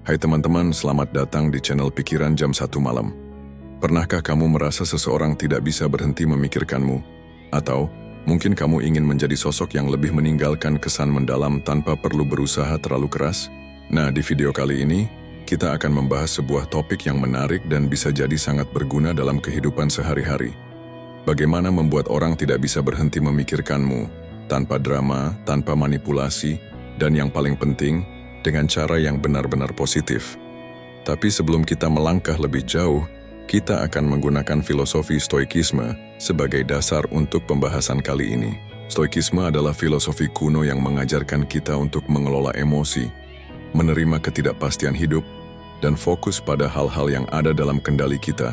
Hai teman-teman, selamat datang di channel Pikiran Jam 1 Malam. Pernahkah kamu merasa seseorang tidak bisa berhenti memikirkanmu? Atau mungkin kamu ingin menjadi sosok yang lebih meninggalkan kesan mendalam tanpa perlu berusaha terlalu keras? Nah, di video kali ini, kita akan membahas sebuah topik yang menarik dan bisa jadi sangat berguna dalam kehidupan sehari-hari. Bagaimana membuat orang tidak bisa berhenti memikirkanmu, tanpa drama, tanpa manipulasi, dan yang paling penting, dengan cara yang benar-benar positif. Tapi sebelum kita melangkah lebih jauh, kita akan menggunakan filosofi Stoikisme sebagai dasar untuk pembahasan kali ini. Stoikisme adalah filosofi kuno yang mengajarkan kita untuk mengelola emosi, menerima ketidakpastian hidup, dan fokus pada hal-hal yang ada dalam kendali kita,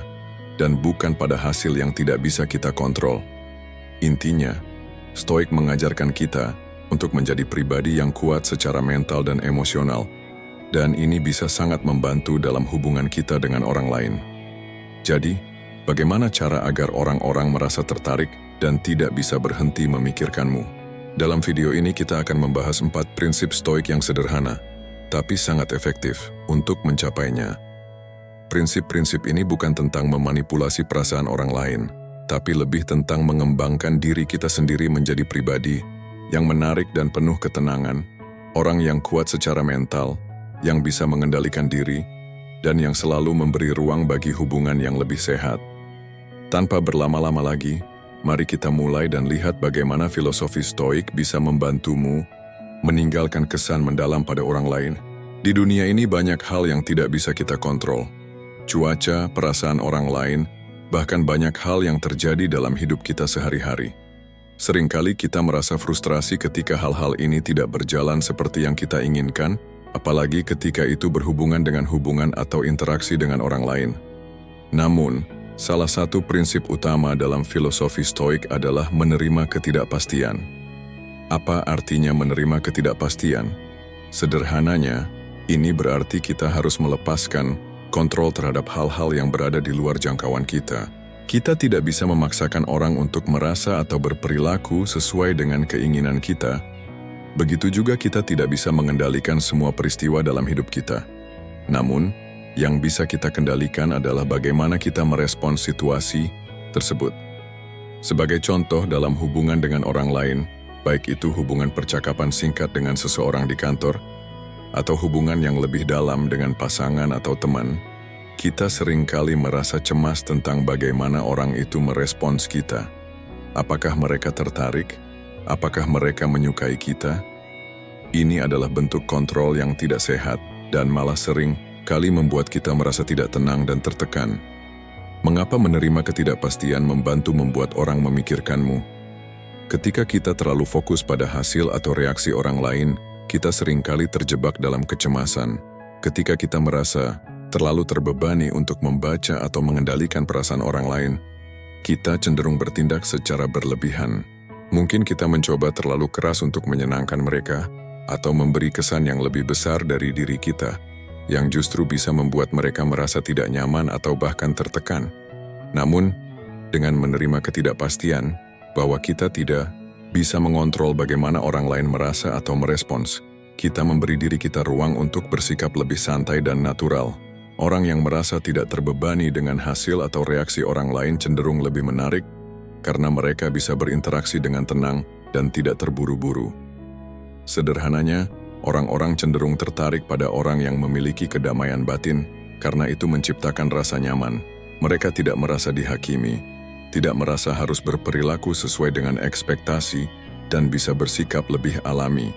dan bukan pada hasil yang tidak bisa kita kontrol. Intinya, Stoik mengajarkan kita untuk menjadi pribadi yang kuat secara mental dan emosional, dan ini bisa sangat membantu dalam hubungan kita dengan orang lain. Jadi, bagaimana cara agar orang-orang merasa tertarik dan tidak bisa berhenti memikirkanmu? Dalam video ini kita akan membahas 4 prinsip Stoik yang sederhana, tapi sangat efektif untuk mencapainya. Prinsip-prinsip ini bukan tentang memanipulasi perasaan orang lain, tapi lebih tentang mengembangkan diri kita sendiri menjadi pribadi yang menarik dan penuh ketenangan, orang yang kuat secara mental, yang bisa mengendalikan diri, dan yang selalu memberi ruang bagi hubungan yang lebih sehat. Tanpa berlama-lama lagi, mari kita mulai dan lihat bagaimana filosofi Stoik bisa membantumu meninggalkan kesan mendalam pada orang lain. Di dunia ini banyak hal yang tidak bisa kita kontrol. Cuaca, perasaan orang lain, bahkan banyak hal yang terjadi dalam hidup kita sehari-hari. Seringkali kita merasa frustrasi ketika hal-hal ini tidak berjalan seperti yang kita inginkan, apalagi ketika itu berhubungan dengan hubungan atau interaksi dengan orang lain. Namun, salah satu prinsip utama dalam filosofi Stoik adalah menerima ketidakpastian. Apa artinya menerima ketidakpastian? Sederhananya, ini berarti kita harus melepaskan kontrol terhadap hal-hal yang berada di luar jangkauan kita. Kita tidak bisa memaksakan orang untuk merasa atau berperilaku sesuai dengan keinginan kita. Begitu juga kita tidak bisa mengendalikan semua peristiwa dalam hidup kita. Namun, yang bisa kita kendalikan adalah bagaimana kita merespons situasi tersebut. Sebagai contoh dalam hubungan dengan orang lain, baik itu hubungan percakapan singkat dengan seseorang di kantor, atau hubungan yang lebih dalam dengan pasangan atau teman, kita seringkali merasa cemas tentang bagaimana orang itu merespons kita. Apakah mereka tertarik? Apakah mereka menyukai kita? Ini adalah bentuk kontrol yang tidak sehat dan malah sering kali membuat kita merasa tidak tenang dan tertekan. Mengapa menerima ketidakpastian membantu membuat orang memikirkanmu? Ketika kita terlalu fokus pada hasil atau reaksi orang lain, kita seringkali terjebak dalam kecemasan. Ketika kita merasa terlalu terbebani untuk membaca atau mengendalikan perasaan orang lain, kita cenderung bertindak secara berlebihan. Mungkin kita mencoba terlalu keras untuk menyenangkan mereka, atau memberi kesan yang lebih besar dari diri kita, yang justru bisa membuat mereka merasa tidak nyaman atau bahkan tertekan. Namun, dengan menerima ketidakpastian bahwa kita tidak bisa mengontrol bagaimana orang lain merasa atau merespons, kita memberi diri kita ruang untuk bersikap lebih santai dan natural. Orang yang merasa tidak terbebani dengan hasil atau reaksi orang lain cenderung lebih menarik karena mereka bisa berinteraksi dengan tenang dan tidak terburu-buru. Sederhananya, orang-orang cenderung tertarik pada orang yang memiliki kedamaian batin karena itu menciptakan rasa nyaman. Mereka tidak merasa dihakimi, tidak merasa harus berperilaku sesuai dengan ekspektasi, dan bisa bersikap lebih alami.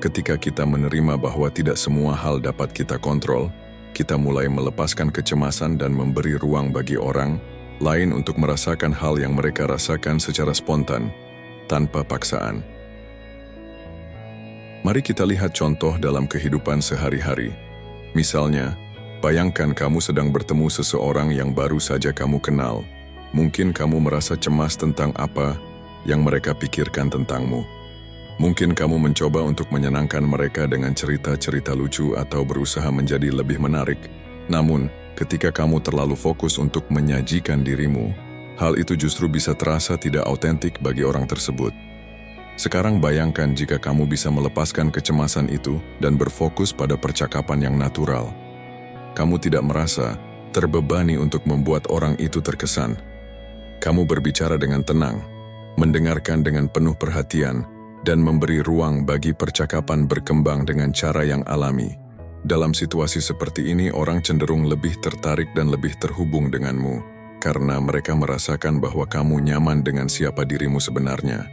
Ketika kita menerima bahwa tidak semua hal dapat kita kontrol, kita mulai melepaskan kecemasan dan memberi ruang bagi orang lain untuk merasakan hal yang mereka rasakan secara spontan, tanpa paksaan. Mari kita lihat contoh dalam kehidupan sehari-hari. Misalnya, bayangkan kamu sedang bertemu seseorang yang baru saja kamu kenal. Mungkin kamu merasa cemas tentang apa yang mereka pikirkan tentangmu. Mungkin kamu mencoba untuk menyenangkan mereka dengan cerita-cerita lucu atau berusaha menjadi lebih menarik. Namun, ketika kamu terlalu fokus untuk menyajikan dirimu, hal itu justru bisa terasa tidak autentik bagi orang tersebut. Sekarang bayangkan jika kamu bisa melepaskan kecemasan itu dan berfokus pada percakapan yang natural. kamu tidak merasa terbebani untuk membuat orang itu terkesan. Kamu berbicara dengan tenang, mendengarkan dengan penuh perhatian, dan memberi ruang bagi percakapan berkembang dengan cara yang alami. Dalam situasi seperti ini, orang cenderung lebih tertarik dan lebih terhubung denganmu, karena mereka merasakan bahwa kamu nyaman dengan siapa dirimu sebenarnya.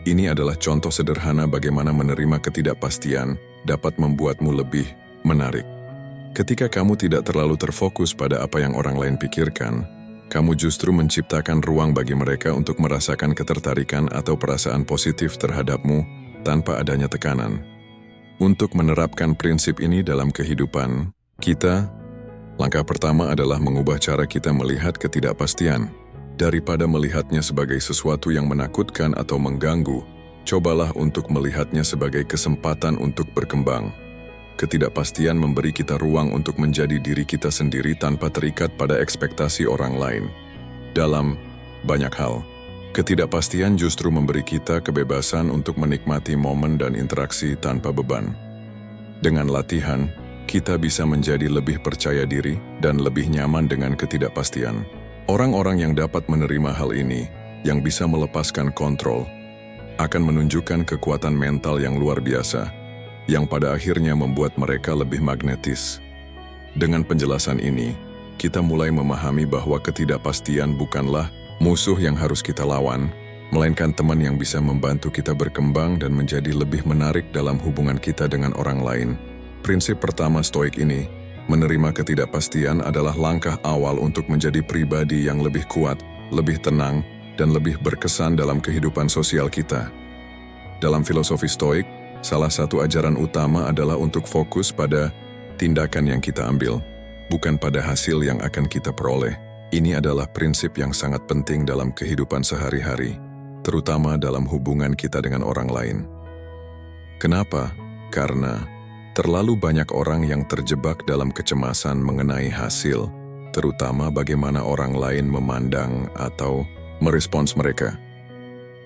Ini adalah contoh sederhana bagaimana menerima ketidakpastian dapat membuatmu lebih menarik. Ketika kamu tidak terlalu terfokus pada apa yang orang lain pikirkan, kamu justru menciptakan ruang bagi mereka untuk merasakan ketertarikan atau perasaan positif terhadapmu tanpa adanya tekanan. Untuk menerapkan prinsip ini dalam kehidupan kita, langkah pertama adalah mengubah cara kita melihat ketidakpastian. Daripada melihatnya sebagai sesuatu yang menakutkan atau mengganggu, cobalah untuk melihatnya sebagai kesempatan untuk berkembang. Ketidakpastian memberi kita ruang untuk menjadi diri kita sendiri tanpa terikat pada ekspektasi orang lain. Dalam banyak hal, ketidakpastian justru memberi kita kebebasan untuk menikmati momen dan interaksi tanpa beban. Dengan latihan, kita bisa menjadi lebih percaya diri dan lebih nyaman dengan ketidakpastian. Orang-orang yang dapat menerima hal ini, yang bisa melepaskan kontrol, akan menunjukkan kekuatan mental yang luar biasa, yang pada akhirnya membuat mereka lebih magnetis. Dengan penjelasan ini, kita mulai memahami bahwa ketidakpastian bukanlah musuh yang harus kita lawan, melainkan teman yang bisa membantu kita berkembang dan menjadi lebih menarik dalam hubungan kita dengan orang lain. Prinsip pertama Stoik ini, menerima ketidakpastian adalah langkah awal untuk menjadi pribadi yang lebih kuat, lebih tenang, dan lebih berkesan dalam kehidupan sosial kita. Dalam filosofi Stoik, salah satu ajaran utama adalah untuk fokus pada tindakan yang kita ambil, bukan pada hasil yang akan kita peroleh. Ini adalah prinsip yang sangat penting dalam kehidupan sehari-hari, terutama dalam hubungan kita dengan orang lain. Kenapa? Karena terlalu banyak orang yang terjebak dalam kecemasan mengenai hasil, terutama bagaimana orang lain memandang atau merespons mereka.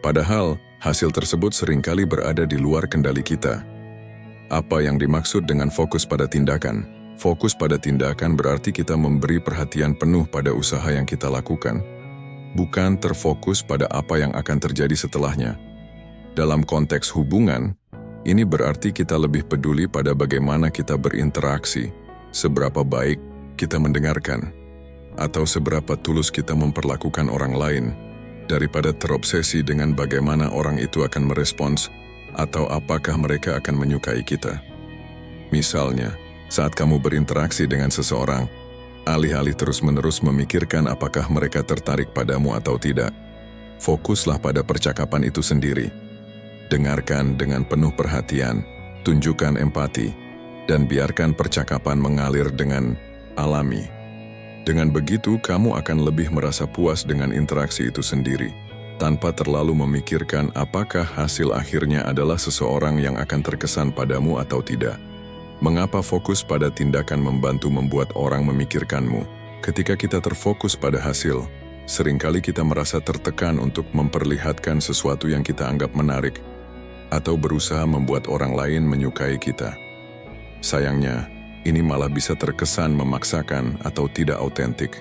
Padahal, hasil tersebut seringkali berada di luar kendali kita. Apa yang dimaksud dengan fokus pada tindakan? Fokus pada tindakan berarti kita memberi perhatian penuh pada usaha yang kita lakukan, bukan terfokus pada apa yang akan terjadi setelahnya. Dalam konteks hubungan, ini berarti kita lebih peduli pada bagaimana kita berinteraksi, seberapa baik kita mendengarkan, atau seberapa tulus kita memperlakukan orang lain, daripada terobsesi dengan bagaimana orang itu akan merespons atau apakah mereka akan menyukai kita. Misalnya, saat kamu berinteraksi dengan seseorang, alih-alih terus-menerus memikirkan apakah mereka tertarik padamu atau tidak, fokuslah pada percakapan itu sendiri. Dengarkan dengan penuh perhatian, tunjukkan empati, dan biarkan percakapan mengalir dengan alami. Dengan begitu, kamu akan lebih merasa puas dengan interaksi itu sendiri, tanpa terlalu memikirkan apakah hasil akhirnya adalah seseorang yang akan terkesan padamu atau tidak. Mengapa fokus pada tindakan membantu membuat orang memikirkanmu? Ketika kita terfokus pada hasil, seringkali kita merasa tertekan untuk memperlihatkan sesuatu yang kita anggap menarik, atau berusaha membuat orang lain menyukai kita. Sayangnya, ini malah bisa terkesan memaksakan atau tidak autentik.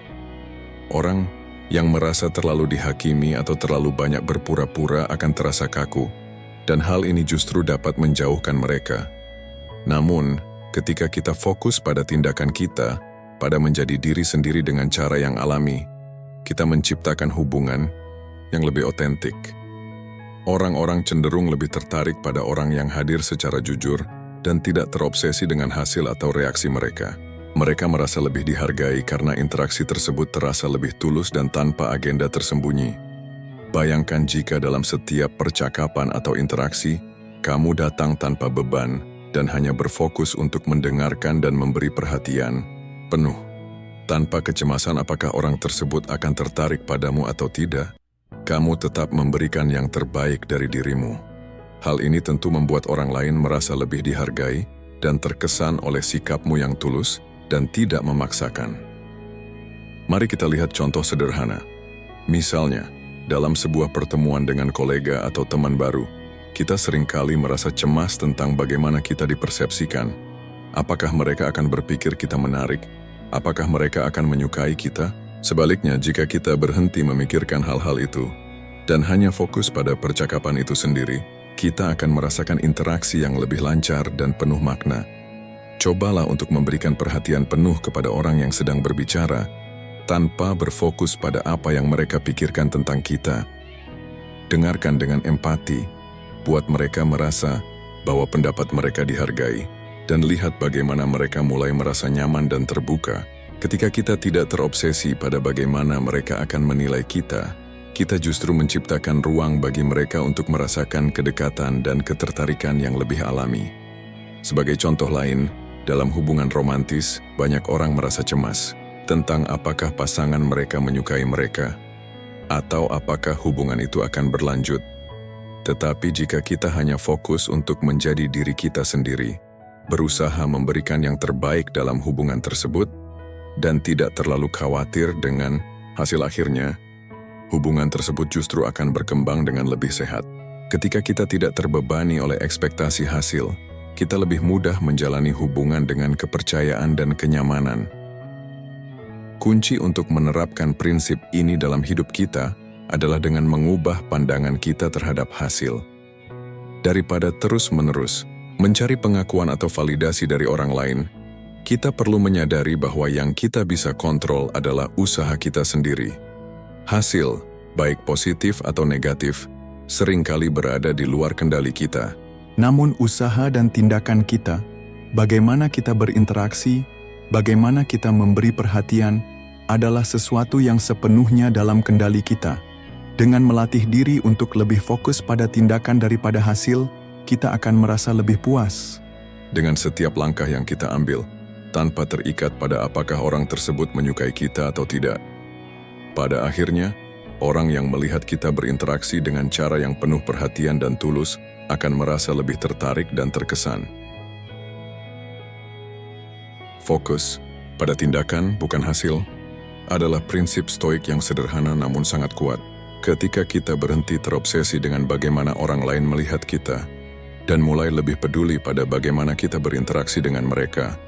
Orang yang merasa terlalu dihakimi atau terlalu banyak berpura-pura akan terasa kaku, dan hal ini justru dapat menjauhkan mereka. Namun, ketika kita fokus pada tindakan kita, pada menjadi diri sendiri dengan cara yang alami, kita menciptakan hubungan yang lebih otentik. Orang-orang cenderung lebih tertarik pada orang yang hadir secara jujur dan tidak terobsesi dengan hasil atau reaksi mereka. Mereka merasa lebih dihargai karena interaksi tersebut terasa lebih tulus dan tanpa agenda tersembunyi. Bayangkan jika dalam setiap percakapan atau interaksi, kamu datang tanpa beban dan hanya berfokus untuk mendengarkan dan memberi perhatian penuh, tanpa kecemasan apakah orang tersebut akan tertarik padamu atau tidak. Kamu tetap memberikan yang terbaik dari dirimu. Hal ini tentu membuat orang lain merasa lebih dihargai dan terkesan oleh sikapmu yang tulus dan tidak memaksakan. Mari kita lihat contoh sederhana. Misalnya, dalam sebuah pertemuan dengan kolega atau teman baru, kita seringkali merasa cemas tentang bagaimana kita dipersepsikan. Apakah mereka akan berpikir kita menarik Apakah mereka akan menyukai kita? Sebaliknya, jika kita berhenti memikirkan hal-hal itu dan hanya fokus pada percakapan itu sendiri, kita akan merasakan interaksi yang lebih lancar dan penuh makna. Cobalah untuk memberikan perhatian penuh kepada orang yang sedang berbicara, tanpa berfokus pada apa yang mereka pikirkan tentang kita. Dengarkan dengan empati, buat mereka merasa bahwa pendapat mereka dihargai, dan lihat bagaimana mereka mulai merasa nyaman dan terbuka. Ketika kita tidak terobsesi pada bagaimana mereka akan menilai kita justru menciptakan ruang bagi mereka untuk merasakan kedekatan dan ketertarikan yang lebih alami. Sebagai contoh lain, dalam hubungan romantis, banyak orang merasa cemas tentang apakah pasangan mereka menyukai mereka, atau apakah hubungan itu akan berlanjut. Tetapi jika kita hanya fokus untuk menjadi diri kita sendiri, berusaha memberikan yang terbaik dalam hubungan tersebut, dan tidak terlalu khawatir dengan hasil akhirnya, hubungan tersebut justru akan berkembang dengan lebih sehat. Ketika kita tidak terbebani oleh ekspektasi hasil, kita lebih mudah menjalani hubungan dengan kepercayaan dan kenyamanan. Kunci untuk menerapkan prinsip ini dalam hidup kita adalah dengan mengubah pandangan kita terhadap hasil. Daripada terus-menerus mencari pengakuan atau validasi dari orang lain, kita perlu menyadari bahwa yang kita bisa kontrol adalah usaha kita sendiri. Hasil, baik positif atau negatif, seringkali berada di luar kendali kita. Namun usaha dan tindakan kita, bagaimana kita berinteraksi, bagaimana kita memberi perhatian, adalah sesuatu yang sepenuhnya dalam kendali kita. Dengan melatih diri untuk lebih fokus pada tindakan daripada hasil, kita akan merasa lebih puas. Dengan setiap langkah yang kita ambil, tanpa terikat pada apakah orang tersebut menyukai kita atau tidak. Pada akhirnya, orang yang melihat kita berinteraksi dengan cara yang penuh perhatian dan tulus akan merasa lebih tertarik dan terkesan. Fokus pada tindakan, bukan hasil, adalah prinsip stoik yang sederhana namun sangat kuat. Ketika kita berhenti terobsesi dengan bagaimana orang lain melihat kita, dan mulai lebih peduli pada bagaimana kita berinteraksi dengan mereka,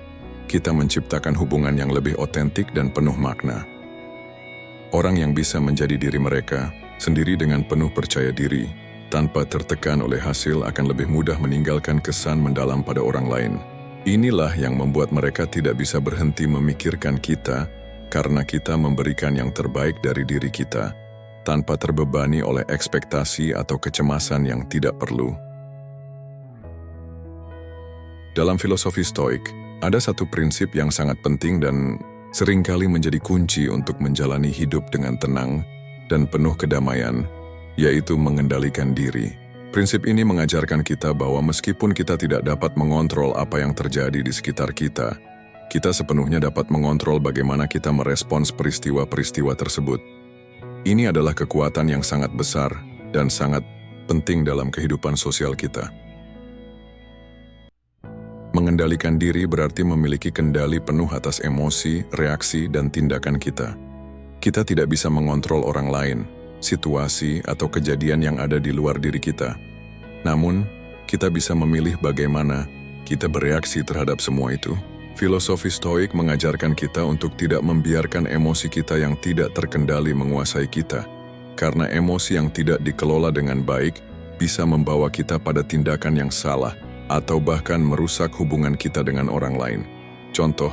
kita menciptakan hubungan yang lebih otentik dan penuh makna. Orang yang bisa menjadi diri mereka sendiri dengan penuh percaya diri, tanpa tertekan oleh hasil, akan lebih mudah meninggalkan kesan mendalam pada orang lain. Inilah yang membuat mereka tidak bisa berhenti memikirkan kita, karena kita memberikan yang terbaik dari diri kita, tanpa terbebani oleh ekspektasi atau kecemasan yang tidak perlu. Dalam filosofi Stoik, ada satu prinsip yang sangat penting dan seringkali menjadi kunci untuk menjalani hidup dengan tenang dan penuh kedamaian, yaitu mengendalikan diri. Prinsip ini mengajarkan kita bahwa meskipun kita tidak dapat mengontrol apa yang terjadi di sekitar kita, kita sepenuhnya dapat mengontrol bagaimana kita merespons peristiwa-peristiwa tersebut. Ini adalah kekuatan yang sangat besar dan sangat penting dalam kehidupan sosial kita. Mengendalikan diri berarti memiliki kendali penuh atas emosi, reaksi, dan tindakan kita. Kita tidak bisa mengontrol orang lain, situasi, atau kejadian yang ada di luar diri kita. Namun, kita bisa memilih bagaimana kita bereaksi terhadap semua itu. Filosofi Stoik mengajarkan kita untuk tidak membiarkan emosi kita yang tidak terkendali menguasai kita, karena emosi yang tidak dikelola dengan baik bisa membawa kita pada tindakan yang salah, atau bahkan merusak hubungan kita dengan orang lain. Contoh,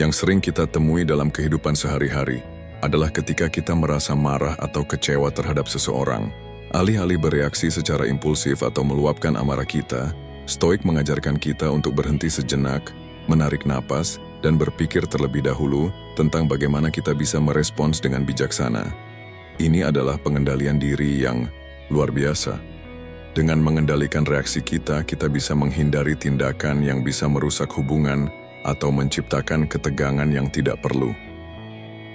yang sering kita temui dalam kehidupan sehari-hari adalah ketika kita merasa marah atau kecewa terhadap seseorang. Alih-alih bereaksi secara impulsif atau meluapkan amarah kita, Stoik mengajarkan kita untuk berhenti sejenak, menarik napas, dan berpikir terlebih dahulu tentang bagaimana kita bisa merespons dengan bijaksana. Ini adalah pengendalian diri yang luar biasa. Dengan mengendalikan reaksi kita bisa menghindari tindakan yang bisa merusak hubungan atau menciptakan ketegangan yang tidak perlu.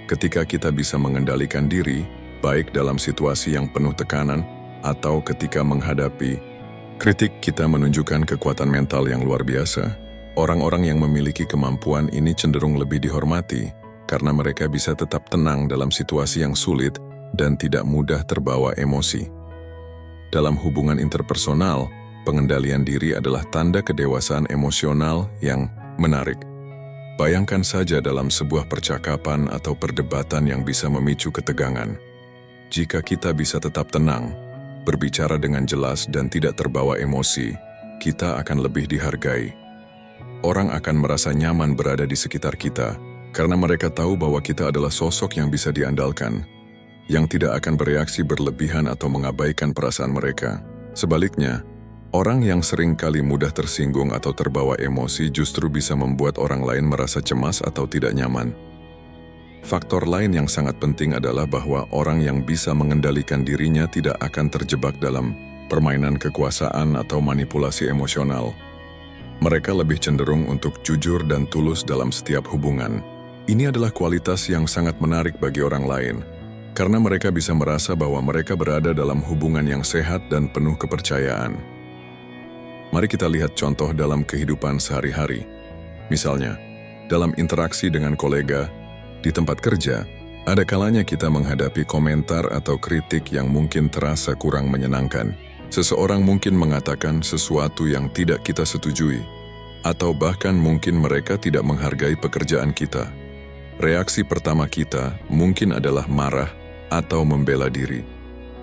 Ketika kita bisa mengendalikan diri, baik dalam situasi yang penuh tekanan atau ketika menghadapi kritik, kita menunjukkan kekuatan mental yang luar biasa. Orang-orang yang memiliki kemampuan ini cenderung lebih dihormati karena mereka bisa tetap tenang dalam situasi yang sulit dan tidak mudah terbawa emosi. Dalam hubungan interpersonal, pengendalian diri adalah tanda kedewasaan emosional yang menarik. Bayangkan saja dalam sebuah percakapan atau perdebatan yang bisa memicu ketegangan. Jika kita bisa tetap tenang, berbicara dengan jelas dan tidak terbawa emosi, kita akan lebih dihargai. Orang akan merasa nyaman berada di sekitar kita, karena mereka tahu bahwa kita adalah sosok yang bisa diandalkan, yang tidak akan bereaksi berlebihan atau mengabaikan perasaan mereka. Sebaliknya, orang yang sering kali mudah tersinggung atau terbawa emosi justru bisa membuat orang lain merasa cemas atau tidak nyaman. Faktor lain yang sangat penting adalah bahwa orang yang bisa mengendalikan dirinya tidak akan terjebak dalam permainan kekuasaan atau manipulasi emosional. Mereka lebih cenderung untuk jujur dan tulus dalam setiap hubungan. Ini adalah kualitas yang sangat menarik bagi orang lain, karena mereka bisa merasa bahwa mereka berada dalam hubungan yang sehat dan penuh kepercayaan. Mari kita lihat contoh dalam kehidupan sehari-hari. Misalnya, dalam interaksi dengan kolega, di tempat kerja, ada kalanya kita menghadapi komentar atau kritik yang mungkin terasa kurang menyenangkan. Seseorang mungkin mengatakan sesuatu yang tidak kita setujui, atau bahkan mungkin mereka tidak menghargai pekerjaan kita. Reaksi pertama kita mungkin adalah marah atau membela diri.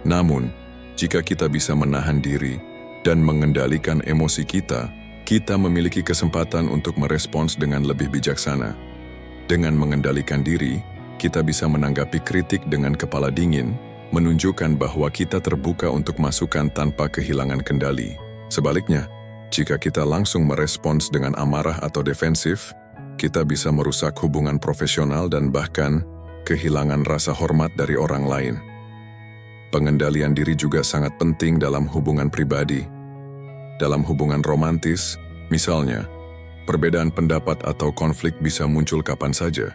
Namun, jika kita bisa menahan diri dan mengendalikan emosi kita, kita memiliki kesempatan untuk merespons dengan lebih bijaksana. Dengan mengendalikan diri, kita bisa menanggapi kritik dengan kepala dingin, menunjukkan bahwa kita terbuka untuk masukan tanpa kehilangan kendali. Sebaliknya, jika kita langsung merespons dengan amarah atau defensif, kita bisa merusak hubungan profesional dan bahkan kehilangan rasa hormat dari orang lain. Pengendalian diri juga sangat penting dalam hubungan pribadi. Dalam hubungan romantis, misalnya, perbedaan pendapat atau konflik bisa muncul kapan saja.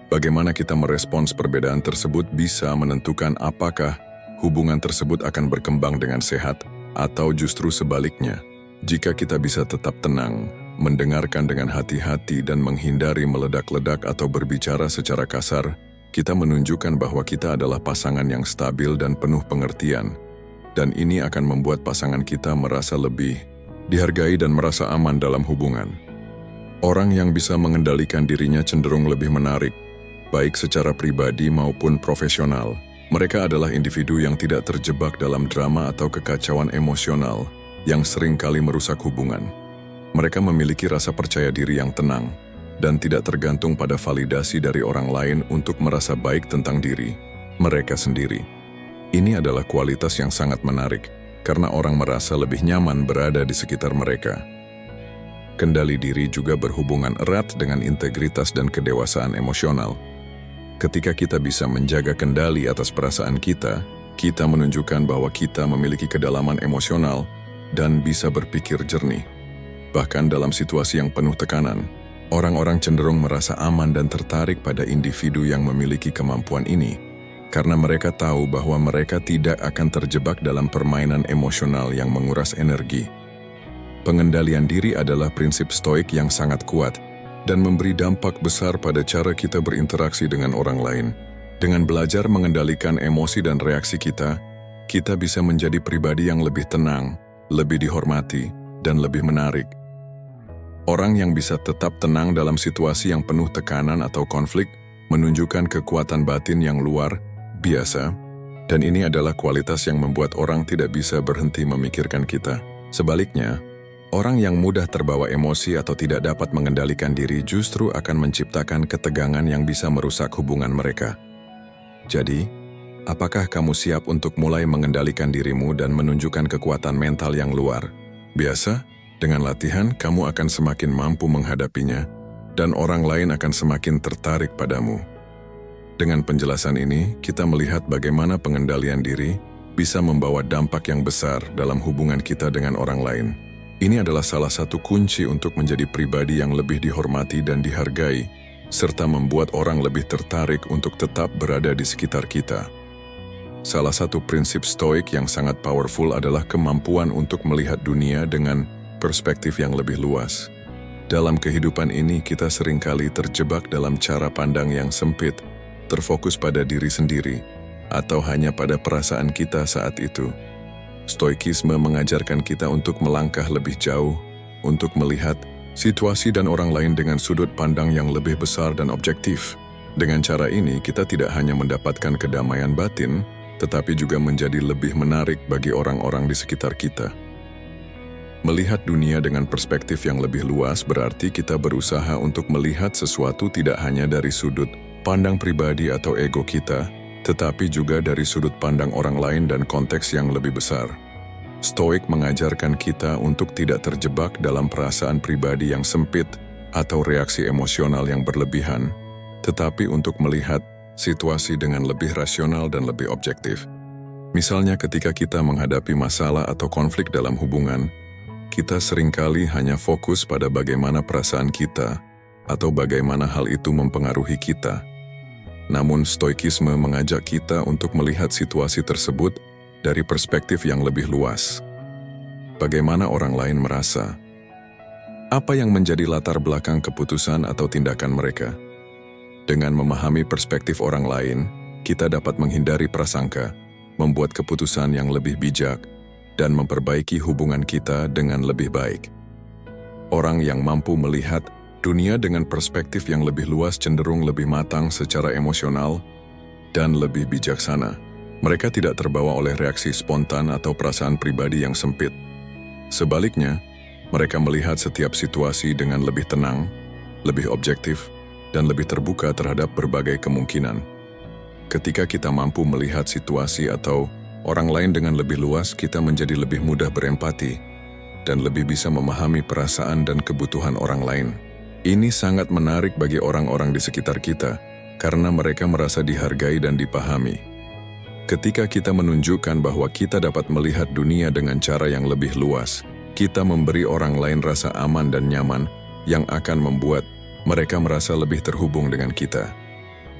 Bagaimana kita merespons perbedaan tersebut bisa menentukan apakah hubungan tersebut akan berkembang dengan sehat atau justru sebaliknya. Jika kita bisa tetap tenang, mendengarkan dengan hati-hati dan menghindari meledak-ledak atau berbicara secara kasar, kita menunjukkan bahwa kita adalah pasangan yang stabil dan penuh pengertian. Dan ini akan membuat pasangan kita merasa lebih dihargai dan merasa aman dalam hubungan. Orang yang bisa mengendalikan dirinya cenderung lebih menarik, baik secara pribadi maupun profesional. Mereka adalah individu yang tidak terjebak dalam drama atau kekacauan emosional yang sering kali merusak hubungan. Mereka memiliki rasa percaya diri yang tenang dan tidak tergantung pada validasi dari orang lain untuk merasa baik tentang diri mereka sendiri. Ini adalah kualitas yang sangat menarik karena orang merasa lebih nyaman berada di sekitar mereka. Kendali diri juga berhubungan erat dengan integritas dan kedewasaan emosional. Ketika kita bisa menjaga kendali atas perasaan kita, kita menunjukkan bahwa kita memiliki kedalaman emosional dan bisa berpikir jernih. Bahkan dalam situasi yang penuh tekanan, orang-orang cenderung merasa aman dan tertarik pada individu yang memiliki kemampuan ini, karena mereka tahu bahwa mereka tidak akan terjebak dalam permainan emosional yang menguras energi. Pengendalian diri adalah prinsip stoik yang sangat kuat dan memberi dampak besar pada cara kita berinteraksi dengan orang lain. Dengan belajar mengendalikan emosi dan reaksi kita bisa menjadi pribadi yang lebih tenang, lebih dihormati, dan lebih menarik. Orang yang bisa tetap tenang dalam situasi yang penuh tekanan atau konflik menunjukkan kekuatan batin yang luar biasa, dan ini adalah kualitas yang membuat orang tidak bisa berhenti memikirkan kita. Sebaliknya, orang yang mudah terbawa emosi atau tidak dapat mengendalikan diri justru akan menciptakan ketegangan yang bisa merusak hubungan mereka. Jadi, apakah kamu siap untuk mulai mengendalikan dirimu dan menunjukkan kekuatan mental yang luar biasa? Dengan latihan, kamu akan semakin mampu menghadapinya, dan orang lain akan semakin tertarik padamu. Dengan penjelasan ini, kita melihat bagaimana pengendalian diri bisa membawa dampak yang besar dalam hubungan kita dengan orang lain. Ini adalah salah satu kunci untuk menjadi pribadi yang lebih dihormati dan dihargai, serta membuat orang lebih tertarik untuk tetap berada di sekitar kita. Salah satu prinsip stoik yang sangat powerful adalah kemampuan untuk melihat dunia dengan perspektif yang lebih luas. Dalam kehidupan ini, kita seringkali terjebak dalam cara pandang yang sempit, terfokus pada diri sendiri, atau hanya pada perasaan kita saat itu. Stoikisme mengajarkan kita untuk melangkah lebih jauh, untuk melihat situasi dan orang lain dengan sudut pandang yang lebih besar dan objektif. Dengan cara ini, kita tidak hanya mendapatkan kedamaian batin, tetapi juga menjadi lebih menarik bagi orang-orang di sekitar kita. Melihat dunia dengan perspektif yang lebih luas berarti kita berusaha untuk melihat sesuatu tidak hanya dari sudut pandang pribadi atau ego kita, tetapi juga dari sudut pandang orang lain dan konteks yang lebih besar. Stoik mengajarkan kita untuk tidak terjebak dalam perasaan pribadi yang sempit atau reaksi emosional yang berlebihan, tetapi untuk melihat situasi dengan lebih rasional dan lebih objektif. Misalnya ketika kita menghadapi masalah atau konflik dalam hubungan, kita seringkali hanya fokus pada bagaimana perasaan kita atau bagaimana hal itu mempengaruhi kita. Namun stoikisme mengajak kita untuk melihat situasi tersebut dari perspektif yang lebih luas. Bagaimana orang lain merasa? Apa yang menjadi latar belakang keputusan atau tindakan mereka? Dengan memahami perspektif orang lain, kita dapat menghindari prasangka, membuat keputusan yang lebih bijak, dan memperbaiki hubungan kita dengan lebih baik. Orang yang mampu melihat dunia dengan perspektif yang lebih luas cenderung lebih matang secara emosional dan lebih bijaksana. Mereka tidak terbawa oleh reaksi spontan atau perasaan pribadi yang sempit. Sebaliknya, mereka melihat setiap situasi dengan lebih tenang, lebih objektif, dan lebih terbuka terhadap berbagai kemungkinan. Ketika kita mampu melihat situasi atau orang lain dengan lebih luas, kita menjadi lebih mudah berempati dan lebih bisa memahami perasaan dan kebutuhan orang lain. Ini sangat menarik bagi orang-orang di sekitar kita karena mereka merasa dihargai dan dipahami. Ketika kita menunjukkan bahwa kita dapat melihat dunia dengan cara yang lebih luas, kita memberi orang lain rasa aman dan nyaman yang akan membuat mereka merasa lebih terhubung dengan kita.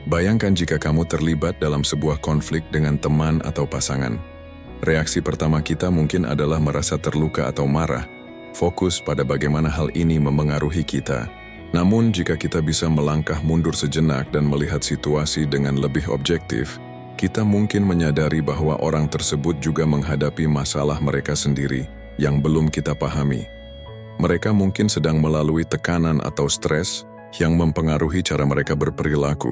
Bayangkan jika kamu terlibat dalam sebuah konflik dengan teman atau pasangan. Reaksi pertama kita mungkin adalah merasa terluka atau marah, fokus pada bagaimana hal ini memengaruhi kita. Namun jika kita bisa melangkah mundur sejenak dan melihat situasi dengan lebih objektif, kita mungkin menyadari bahwa orang tersebut juga menghadapi masalah mereka sendiri yang belum kita pahami. Mereka mungkin sedang melalui tekanan atau stres yang mempengaruhi cara mereka berperilaku.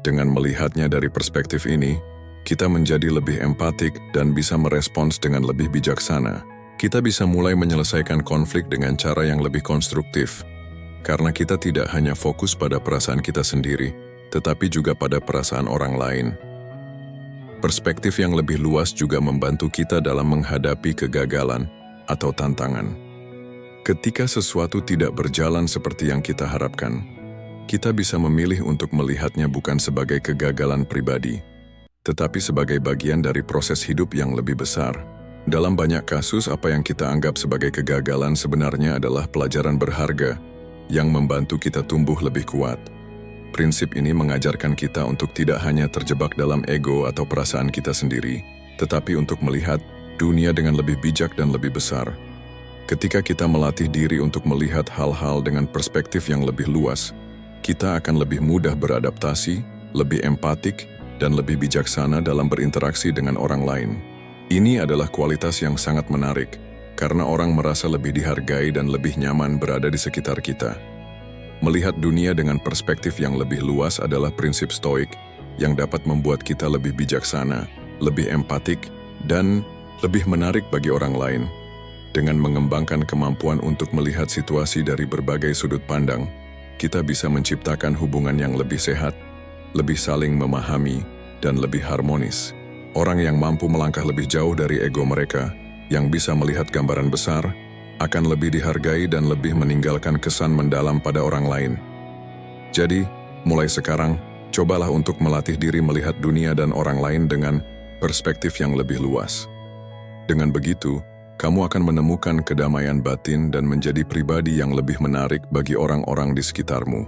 Dengan melihatnya dari perspektif ini, kita menjadi lebih empatik dan bisa merespons dengan lebih bijaksana. Kita bisa mulai menyelesaikan konflik dengan cara yang lebih konstruktif, karena kita tidak hanya fokus pada perasaan kita sendiri, tetapi juga pada perasaan orang lain. Perspektif yang lebih luas juga membantu kita dalam menghadapi kegagalan atau tantangan. Ketika sesuatu tidak berjalan seperti yang kita harapkan, kita bisa memilih untuk melihatnya bukan sebagai kegagalan pribadi, tetapi sebagai bagian dari proses hidup yang lebih besar. Dalam banyak kasus, apa yang kita anggap sebagai kegagalan sebenarnya adalah pelajaran berharga yang membantu kita tumbuh lebih kuat. Prinsip ini mengajarkan kita untuk tidak hanya terjebak dalam ego atau perasaan kita sendiri, tetapi untuk melihat dunia dengan lebih bijak dan lebih besar. Ketika kita melatih diri untuk melihat hal-hal dengan perspektif yang lebih luas, kita akan lebih mudah beradaptasi, lebih empatik, dan lebih bijaksana dalam berinteraksi dengan orang lain. Ini adalah kualitas yang sangat menarik, karena orang merasa lebih dihargai dan lebih nyaman berada di sekitar kita. Melihat dunia dengan perspektif yang lebih luas adalah prinsip stoik yang dapat membuat kita lebih bijaksana, lebih empatik, dan lebih menarik bagi orang lain. Dengan mengembangkan kemampuan untuk melihat situasi dari berbagai sudut pandang, kita bisa menciptakan hubungan yang lebih sehat, lebih saling memahami, dan lebih harmonis. Orang yang mampu melangkah lebih jauh dari ego mereka, yang bisa melihat gambaran besar, akan lebih dihargai dan lebih meninggalkan kesan mendalam pada orang lain. Jadi, mulai sekarang, cobalah untuk melatih diri melihat dunia dan orang lain dengan perspektif yang lebih luas. Dengan begitu, kamu akan menemukan kedamaian batin dan menjadi pribadi yang lebih menarik bagi orang-orang di sekitarmu.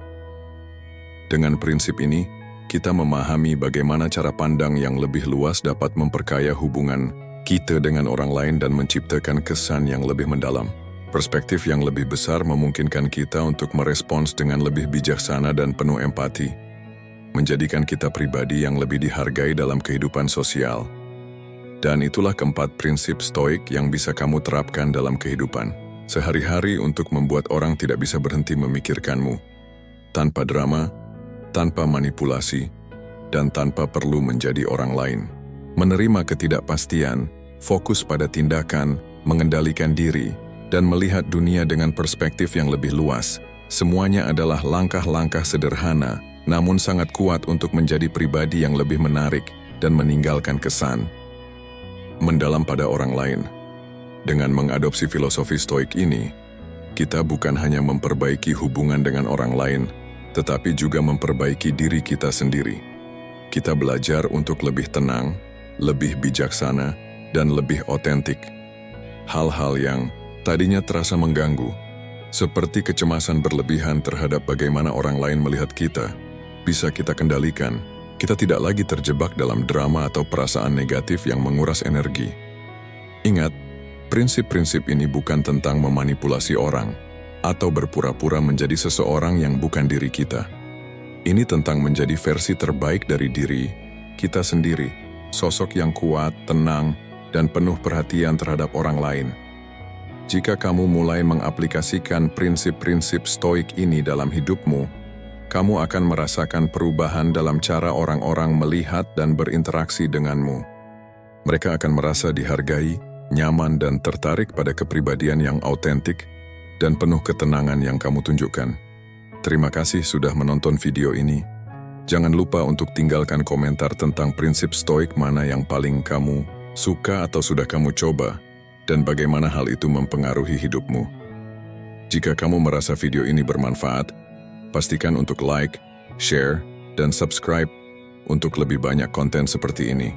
Dengan prinsip ini, kita memahami bagaimana cara pandang yang lebih luas dapat memperkaya hubungan kita dengan orang lain dan menciptakan kesan yang lebih mendalam. Perspektif yang lebih besar memungkinkan kita untuk merespons dengan lebih bijaksana dan penuh empati, menjadikan kita pribadi yang lebih dihargai dalam kehidupan sosial. Dan itulah keempat prinsip stoik yang bisa kamu terapkan dalam kehidupan. sehari-hari untuk membuat orang tidak bisa berhenti memikirkanmu, tanpa drama, tanpa manipulasi, dan tanpa perlu menjadi orang lain. Menerima ketidakpastian, fokus pada tindakan, mengendalikan diri, dan melihat dunia dengan perspektif yang lebih luas. Semuanya adalah langkah-langkah sederhana, namun sangat kuat untuk menjadi pribadi yang lebih menarik dan meninggalkan kesan mendalam pada orang lain. Dengan mengadopsi filosofi stoik ini, kita bukan hanya memperbaiki hubungan dengan orang lain, tetapi juga memperbaiki diri kita sendiri. Kita belajar untuk lebih tenang, lebih bijaksana, dan lebih otentik. Hal-hal yang tadinya terasa mengganggu, seperti kecemasan berlebihan terhadap bagaimana orang lain melihat kita, bisa kita kendalikan. Kita tidak lagi terjebak dalam drama atau perasaan negatif yang menguras energi. Ingat, prinsip-prinsip ini bukan tentang memanipulasi orang atau berpura-pura menjadi seseorang yang bukan diri kita. Ini tentang menjadi versi terbaik dari diri kita sendiri, sosok yang kuat, tenang, dan penuh perhatian terhadap orang lain. Jika kamu mulai mengaplikasikan prinsip-prinsip stoik ini dalam hidupmu, kamu akan merasakan perubahan dalam cara orang-orang melihat dan berinteraksi denganmu. Mereka akan merasa dihargai, nyaman, dan tertarik pada kepribadian yang autentik dan penuh ketenangan yang kamu tunjukkan. Terima kasih sudah menonton video ini. Jangan lupa untuk tinggalkan komentar tentang prinsip stoik mana yang paling kamu suka atau sudah kamu coba, dan bagaimana hal itu mempengaruhi hidupmu. Jika kamu merasa video ini bermanfaat, pastikan untuk like, share, dan subscribe untuk lebih banyak konten seperti ini.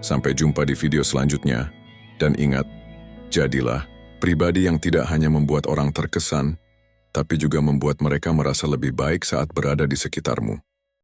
Sampai jumpa di video selanjutnya, dan ingat, jadilah pribadi yang tidak hanya membuat orang terkesan, tapi juga membuat mereka merasa lebih baik saat berada di sekitarmu.